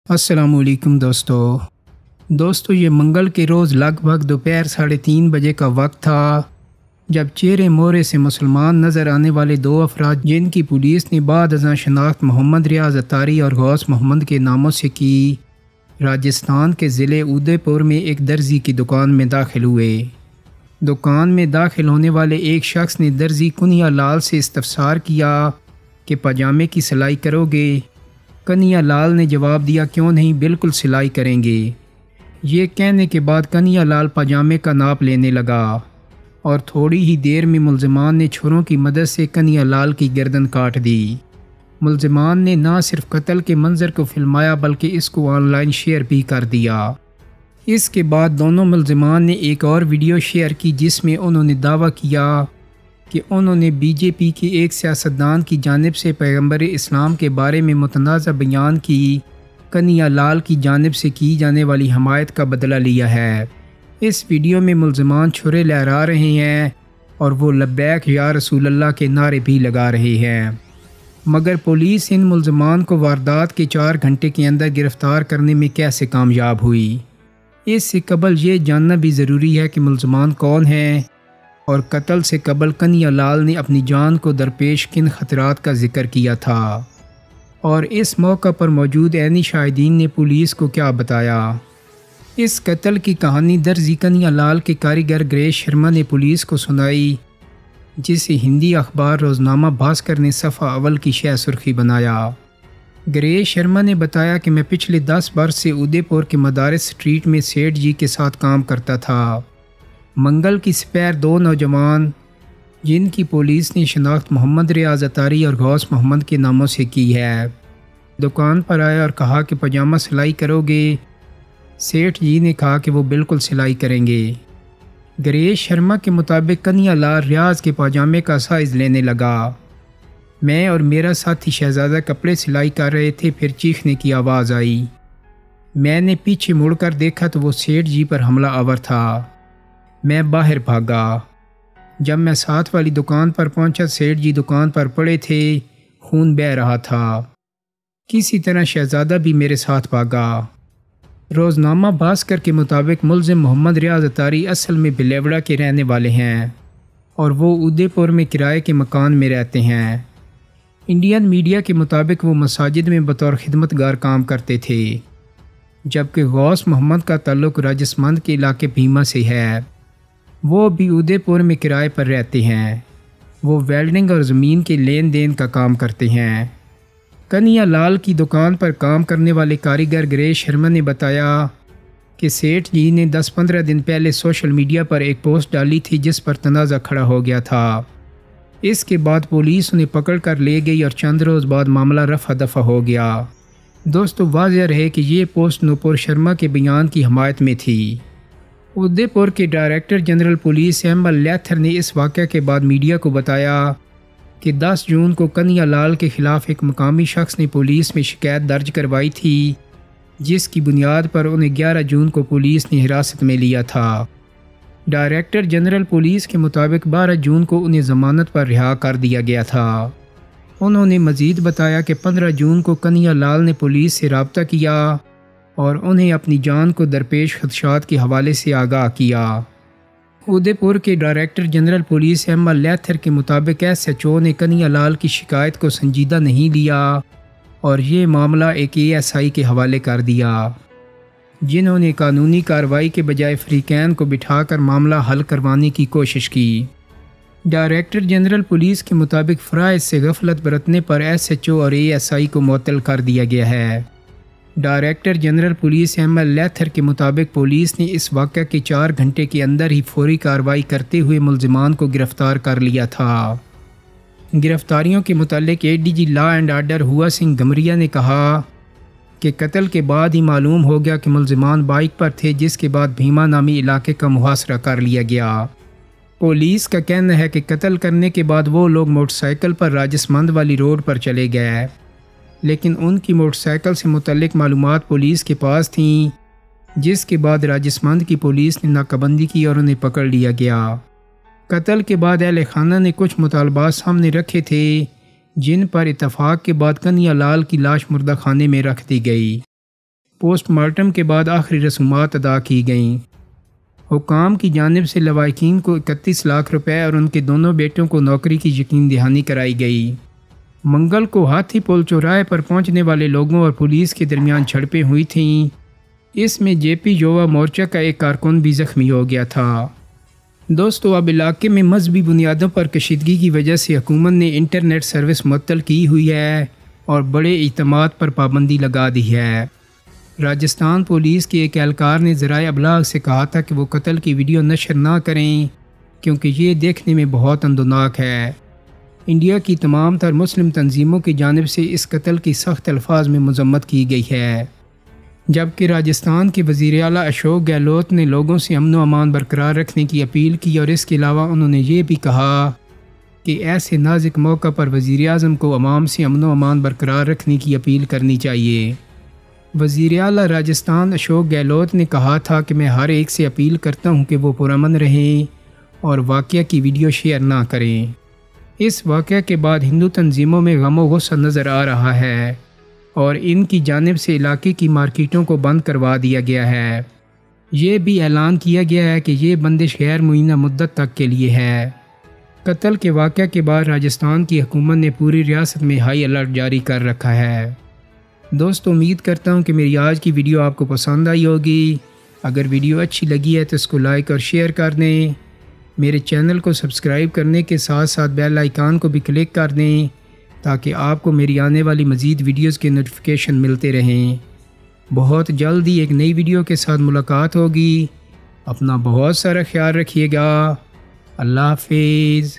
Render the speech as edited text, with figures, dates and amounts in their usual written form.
अस्सलामुअलैकुम दोस्तों ये मंगल के रोज़ लगभग दोपहर 3:30 बजे का वक्त था जब चेहरे मोहरे से मुसलमान नज़र आने वाले दो अफराद जिनकी पुलिस ने बाद अज़ां शनाख्त मोहम्मद रियाज अतारी और गौस मोहम्मद के नामों से की, राजस्थान के ज़िले उदयपुर में एक दर्जी की दुकान में दाखिल हुए। दुकान में दाखिल होने वाले एक शख्स ने दर्जी कन्हैया लाल से इस्तफसार किया कि पजामे की सिलाई करोगे। कन्हैया लाल ने जवाब दिया, क्यों नहीं, बिल्कुल सिलाई करेंगे। ये कहने के बाद कन्हैया लाल पजामे का नाप लेने लगा और थोड़ी ही देर में मुलज़िमान ने छुरों की मदद से कन्हैया लाल की गर्दन काट दी। मुलज़िमान ने ना सिर्फ कत्ल के मंजर को फिल्माया बल्कि इसको ऑनलाइन शेयर भी कर दिया। इसके बाद दोनों मुलज़िमान ने एक और वीडियो शेयर की जिसमें उन्होंने दावा किया कि उन्होंने बीजेपी के एक सियासतदान की जानिब से पैगंबर इस्लाम के बारे में मुतनाज़ा बयान की कन्हैया लाल की जानिब से की जाने वाली हमायत का बदला लिया है। इस वीडियो में मुलज़िमान छुरे लहरा रहे हैं और वो लब्बैक या रसूल अल्लाह के नारे भी लगा रहे हैं, मगर पुलिस इन मुलज़िमान को वारदात के 4 घंटे के अंदर गिरफ़्तार करने में कैसे कामयाब हुई। इससे कबल ये जानना भी ज़रूरी है कि मुलज़िमान कौन हैं और कत्ल से कबल कन्हैया लाल ने अपनी जान को दरपेश किन खतरात का जिक्र किया था और इस मौका पर मौजूद ऐनी शाहिदीन ने पुलिस को क्या बताया। इस कत्ल की कहानी दर्जी कन्हैया लाल के कारीगर गणेश शर्मा ने पुलिस को सुनाई, जिसे हिंदी अखबार रोज़नामा भास्कर ने सफ़ा अव्वल की शह सुर्खी बनाया। गणेश शर्मा ने बताया कि मैं पिछले 10 बरस से उदयपुर के मदारिस स्ट्रीट में सेठ जी के साथ काम करता था। मंगल की सपैर 2 नौजवान जिनकी पुलिस ने शनाख्त मोहम्मद रियाज अतारी और गौस मोहम्मद के नामों से की है, दुकान पर आया और कहा कि पजामा सिलाई करोगे। सेठ जी ने कहा कि वो बिल्कुल सिलाई करेंगे। गणेश शर्मा के मुताबिक कन्हैया लाल रियाज के पजामे का साइज़ लेने लगा। मैं और मेरा साथी शहजादा कपड़े सिलाई कर रहे थे, फिर चीखने की आवाज़ आई। मैंने पीछे मुड़कर देखा तो वो सेठ जी पर हमला आवर था। मैं बाहर भागा। जब मैं साथ वाली दुकान पर पहुंचा, सेठ जी दुकान पर पड़े थे, खून बह रहा था। किसी तरह शहजादा भी मेरे साथ भागा। रोज़नामा भास्कर के मुताबिक मुलज़िम मोहम्मद रियाज अतारी असल में बिलेवड़ा के रहने वाले हैं और वो उदयपुर में किराए के मकान में रहते हैं। इंडियन मीडिया के मुताबिक वो मसाजिद में बतौर खिदमतगार काम करते थे, जबकि गौस मोहम्मद का ताल्लुक़ राजस्थान के इलाके भीमा से है। वो भी उदयपुर में किराए पर रहते हैं। वो वेल्डिंग और ज़मीन के लेन देन का काम करते हैं। कन्हैया लाल की दुकान पर काम करने वाले कारीगर गणेश शर्मा ने बताया कि सेठ जी ने 10-15 दिन पहले सोशल मीडिया पर एक पोस्ट डाली थी जिस पर तनाज़ा खड़ा हो गया था। इसके बाद पुलिस उन्हें पकड़ कर ले गई और चंद रोज़ बाद मामला रफ़ा दफ़ा हो गया। दोस्तों, वाज़ेह रहे कि ये पोस्ट नूपुर शर्मा के बयान की हमायत में थी। उदयपुर के डायरेक्टर जनरल पुलिस एम्बर लैथर ने इस वाक़े के बाद मीडिया को बताया कि 10 जून को कन्हैया लाल के ख़िलाफ़ एक मकामी शख्स ने पुलिस में शिकायत दर्ज करवाई थी, जिसकी बुनियाद पर उन्हें 11 जून को पुलिस ने हिरासत में लिया था। डायरेक्टर जनरल पुलिस के मुताबिक 12 जून को उन्हें ज़मानत पर रिहा कर दिया गया था। उन्होंने मज़ीद बताया कि 15 जून को कन्हैया लाल ने पुलिस से रब्ता किया और उन्हें अपनी जान को दरपेश खदशात के हवाले से आगाह किया। उदयपुर के डायरेक्टर जनरल पुलिस एम्बर लैथर के मुताबिक SHO ने कन्हैया लाल की शिकायत को संजीदा नहीं लिया और ये मामला एक ASI के हवाले कर दिया, जिन्होंने कानूनी कार्रवाई के बजाय फ्रीकैन को बिठाकर मामला हल करवाने की कोशिश की। डायरेक्टर जनरल पुलिस के मुताबिक फ़राइज़ से गफलत बरतने पर SHO और ASI को मुअत्तल कर दिया गया है। डायरेक्टर जनरल पुलिस एम्बर लैथर के मुताबिक पुलिस ने इस वाक़े के 4 घंटे के अंदर ही फौरी कार्रवाई करते हुए मुलज़िमान को गिरफ़्तार कर लिया था। गिरफ़्तारियों के मुतालिक ADG लॉ एंड ऑर्डर हुआ सिंह गमरिया ने कहा कि कत्ल के बाद ही मालूम हो गया कि मुलज़िमान बाइक पर थे, जिसके बाद भीमा नामी इलाके का मुहासरा कर लिया गया। पुलिस का कहना है कि कत्ल करने के बाद वो लोग मोटरसाइकिल पर राजस्थान वाली रोड पर चले गए, लेकिन उनकी मोटरसाइकिल से मुतल्लिक मालूमात पुलिस के पास थीं, जिसके बाद राजस्थान की पुलिस ने नाकाबंदी की और उन्हें पकड़ लिया गया। कत्ल के बाद अहले खाना ने कुछ मुतालबात सामने रखे थे, जिन पर इत्तफाक के बाद कन्हैया लाल की लाश मुर्दा खाने में रख दी गई। पोस्टमार्टम के बाद आखिरी रसूमात अदा की गईं। हुकाम की जानिब से लवाकिन को 31 लाख रुपए और उनके दोनों बेटों को नौकरी की यकीन दहानी कराई गई। मंगल को हाथी पुल चौराहे पर पहुंचने वाले लोगों और पुलिस के दरमियान झड़पें हुई थीं। इसमें जेपी युवा मोर्चा का एक कारकुन भी जख्मी हो गया था। दोस्तों, अब इलाके में मजहबी बुनियादों पर कशीदगी की वजह से हुकूमत ने इंटरनेट सर्विस मुअत्तल की हुई है और बड़े इज्तिमात पर पाबंदी लगा दी है। राजस्थान पुलिस के एक एहलकार ने ज़राए अबलाग से कहा था कि वो कत्ल की वीडियो नशर ना करें क्योंकि ये देखने में बहुत अंदोनाक है। इंडिया की तमाम तर मुस्लिम तंजीमों की जानिब से इस कत्ल की सख्त अल्फाज में मजम्मत की गई है, जबकि राजस्थान के वज़ीर आला अशोक गहलोत ने लोगों से अमन व अमान बरकरार रखने की अपील की और इसके अलावा उन्होंने ये भी कहा कि ऐसे नाजुक मौका पर वज़ीर आज़म को अवाम से अमन व अमान बरकरार रखने की अपील करनी चाहिए। वज़ीर आला राजस्थान अशोक गहलोत ने कहा था कि मैं हर एक से अपील करता हूँ कि वो पुरअमन रहें और वाक़या की वीडियो शेयर ना करें। इस वाक़या के बाद हिंदू तंजीमों में गम व गुस्सा नज़र आ रहा है और इनकी जानिब से इलाके की मार्केटों को बंद करवा दिया गया है। ये भी ऐलान किया गया है कि ये बंदिश गैर मुइना मुद्दत तक के लिए है। कत्ल के वाक़या के बाद राजस्थान की हुकूमत ने पूरी रियासत में हाई अलर्ट जारी कर रखा है। दोस्तों, उम्मीद करता हूँ कि मेरी आज की वीडियो आपको पसंद आई होगी। अगर वीडियो अच्छी लगी है तो इसको लाइक और शेयर कर दें। मेरे चैनल को सब्सक्राइब करने के साथ साथ बेल आइकन को भी क्लिक कर दें ताकि आपको मेरी आने वाली मज़ीद वीडियोस के नोटिफिकेशन मिलते रहें। बहुत जल्द ही एक नई वीडियो के साथ मुलाकात होगी। अपना बहुत सारा ख्याल रखिएगा। अल्लाह हाफिज़।